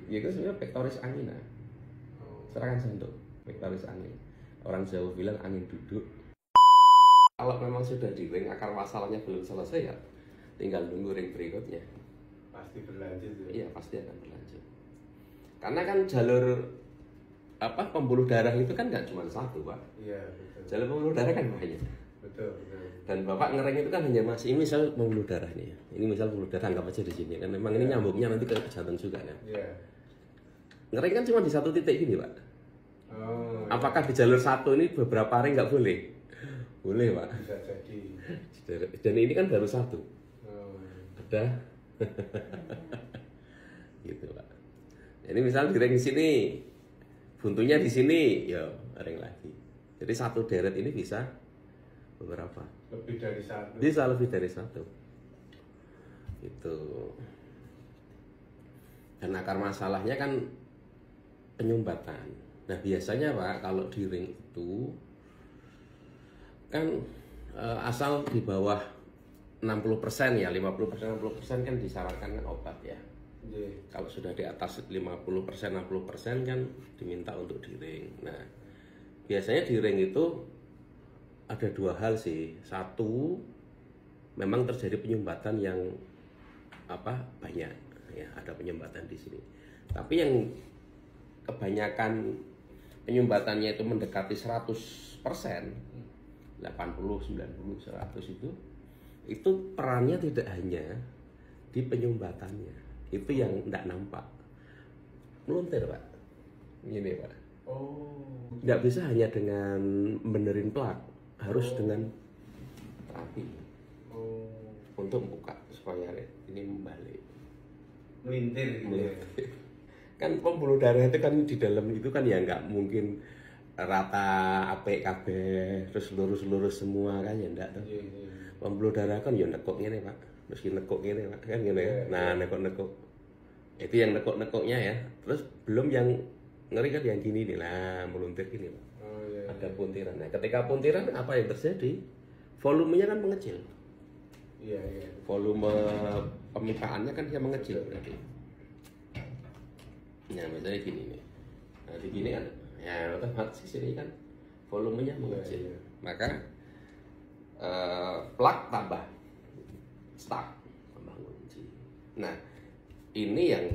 Ya itu sebenarnya pektoris angina. Serangan jantung, pektoris angin. Orang Jawa bilang angin duduk. Kalau memang sudah di ring, akar masalahnya belum selesai ya, tinggal nunggu ring berikutnya. Pasti berlanjut ya? Iya, pasti akan berlanjut. Karena kan jalur pembuluh darah itu kan nggak cuma satu, Pak. Iya, betul. Jalur pembuluh darah kan banyak. Betul, betul. Dan Bapak ngereng itu kan hanya masih ini misal pembuluh darah nih ya. Ini misal pembuluh darah anggap aja di sini kan. Memang ini nyambungnya nanti ke jantung juga kan. Iya. Ngereng kan cuma di satu titik gini, Pak. Oh. Apakah di jalur satu ini beberapa ring nggak boleh? Boleh, Pak. Bisa jadi. Dan ini kan baru satu. Oh. Ada. Gitu, Pak. Jadi misal di ring di sini, buntunya di sini, ya ring lagi. Jadi satu deret ini bisa beberapa. Lebih dari satu. Bisa lebih dari satu. Itu. Dan akar masalahnya kan penyumbatan. Nah biasanya Pak kalau di ring itu kan asal di bawah 60% ya, 50% 60% kan disarankan kan obat ya. Iya. Kalau sudah di atas 50% 60% kan diminta untuk di ring. Nah biasanya di ring itu ada dua hal sih. Satu, memang terjadi penyumbatan yang banyak ya, ada penyumbatan di sini. Tapi yang kebanyakan penyumbatannya itu mendekati 100%, 80, 90, 100 itu perannya tidak hanya di penyumbatannya. Itu yang tidak nampak. Meluntir, Pak. Gini, Pak. Oh. Nggak bisa hanya dengan benerin plak, harus dengan terapi untuk buka supaya ini membalik. Melintir gitu ya. Kan pembuluh darah itu kan di dalam itu kan ya nggak mungkin rata apik kabeh terus lurus-lurus semua kan ya enggak tuh. Iya, iya. Pembuluh darah kan ya nekuk ngene, Pak. Mesti nekuk ngene, Pak. Kan ngene ya. Nah, nekuk-nekuk. Itu yang nekuk-nekuknya ya. Terus belum yang ngeri kan yang gini nih lah, meluntir gini, Pak. Oh iya. Ada puntiran. Nah, ketika puntiran apa yang terjadi? Volumenya kan mengecil. Iya, iya. Volume pemipaannya kan dia mengecil berarti. Nah, misalnya gini nih. Nah, di gini kan ya otomatis sini kan volumenya mengecil. Iya, iya. Maka plak tambah stuck tambah kunci. Nah, ini yang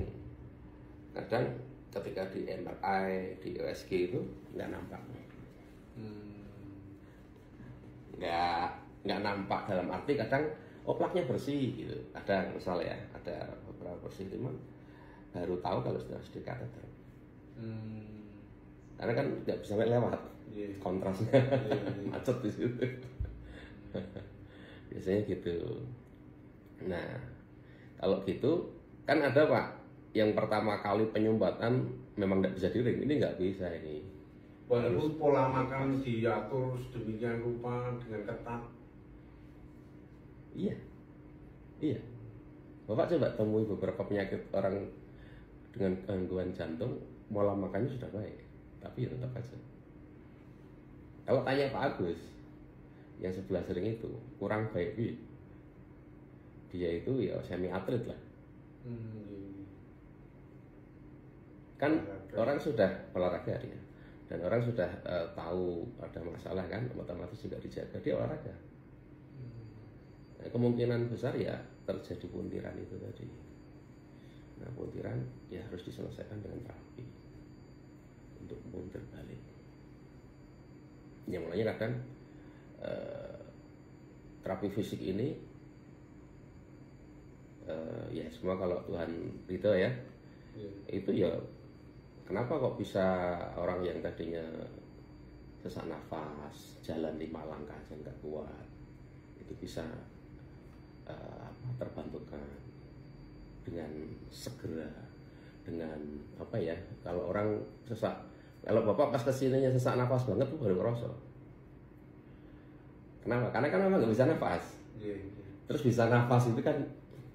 kadang ketika di MRI, di USG itu nggak nampak. Nggak nampak dalam arti kadang plaknya bersih gitu. Kadang misalnya ya ada beberapa bersih cuman baru tahu kalau sudah di kateter. Karena kan nggak bisa sampai lewat. Yeah. Kontrasnya Yeah. macet di situ. Biasanya gitu. Nah, kalau gitu kan ada Pak, yang pertama kali penyumbatan memang nggak bisa di ring, ini nggak bisa ini. Walaupun pola makan diatur sedemikian rupa dengan ketat. Iya, iya. Bapak coba temui beberapa penyakit orang dengan gangguan jantung, pola makannya sudah baik, tapi tetap aja. Kalau tanya Pak Agus, yang sebelah sering itu kurang baik, dia itu ya semi atlet lah. Kan orang sudah olahraga dia, dan orang sudah tahu ada masalah kan, otomatis juga dijaga dia olahraga. Nah, kemungkinan besar ya terjadi puntiran itu tadi. Nah, puntiran ya harus diselesaikan dengan terapi untuk puntir balik. Yang mulanya kadang terapi fisik ini ya semua kalau Tuhan ridho ya, itu ya kenapa kok bisa orang yang tadinya sesak nafas jalan 5 langkah aja nggak kuat itu bisa terbantukan dengan segera, dengan apa ya, kalau orang sesak, kalau Bapak pas kesininya sesak nafas banget tuh baru kerasa. Kenapa? Karena kan memang nggak bisa nafas. Terus bisa nafas itu kan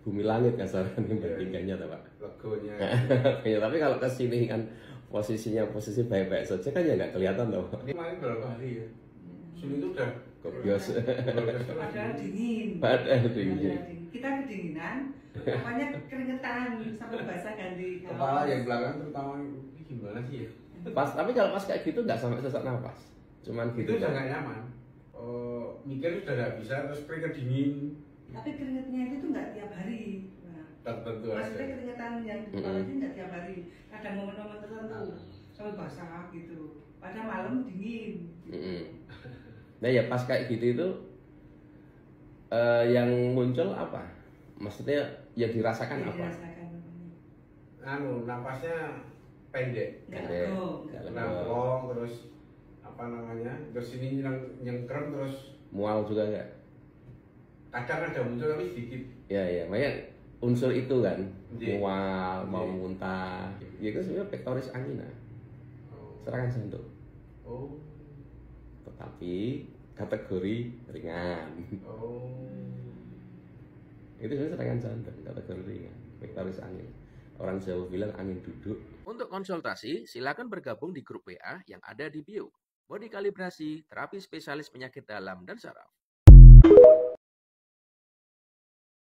bumi langit kasarnya bandingkannya tuh Pak. Legonya. Ya, tapi kalau kesini kan posisinya posisi baik-baik saja kan ya nggak kelihatan tuh. Ini kemarin berapa hari ya? Sini tuh udah Kebiasa. Padahal dingin. Padahal dingin. Kita kedinginan, Apanya keringetan sampai basah ganti Kepala kaos. yang belakang terutama ini gimana sih ya? Tapi kalau pas kayak gitu nggak sampai sesak nafas, cuman Itu gitu udah kan. nggak nyaman. Mikir udah nggak bisa, terus keringet dingin. Tapi keringetnya itu tuh nggak tiap hari. Nah, Tertentu maksudnya aja. keringetan yang di kepala itu nggak tiap hari. Kadang momen-momen tertentu sampai basah gitu. Pada malam dingin. Mm-mm. Nah ya pas kayak gitu itu yang muncul apa? Maksudnya yang dirasakan Yang apa? dirasakan Anu, napasnya pendek. nggak Pendek, lega. nggak lega. Nangkrong terus apa namanya? Terus ini nyengkrem terus Mual juga nggak? kadang ada muncul tapi sedikit. Ya, makanya unsur itu kan, Iya. mual, mau Iya. muntah, ya itu sebenarnya pectoris angina, Oh. serangan jantung. Oh. Tetapi kategori ringan. Oh. Itu sebenarnya serangan jantung, kategori ringan, pectoris angina. Orang Jawa bilang angin duduk. Untuk konsultasi, silakan bergabung di grup WA yang ada di bio. Body kalibrasi, terapi spesialis penyakit dalam dan saraf.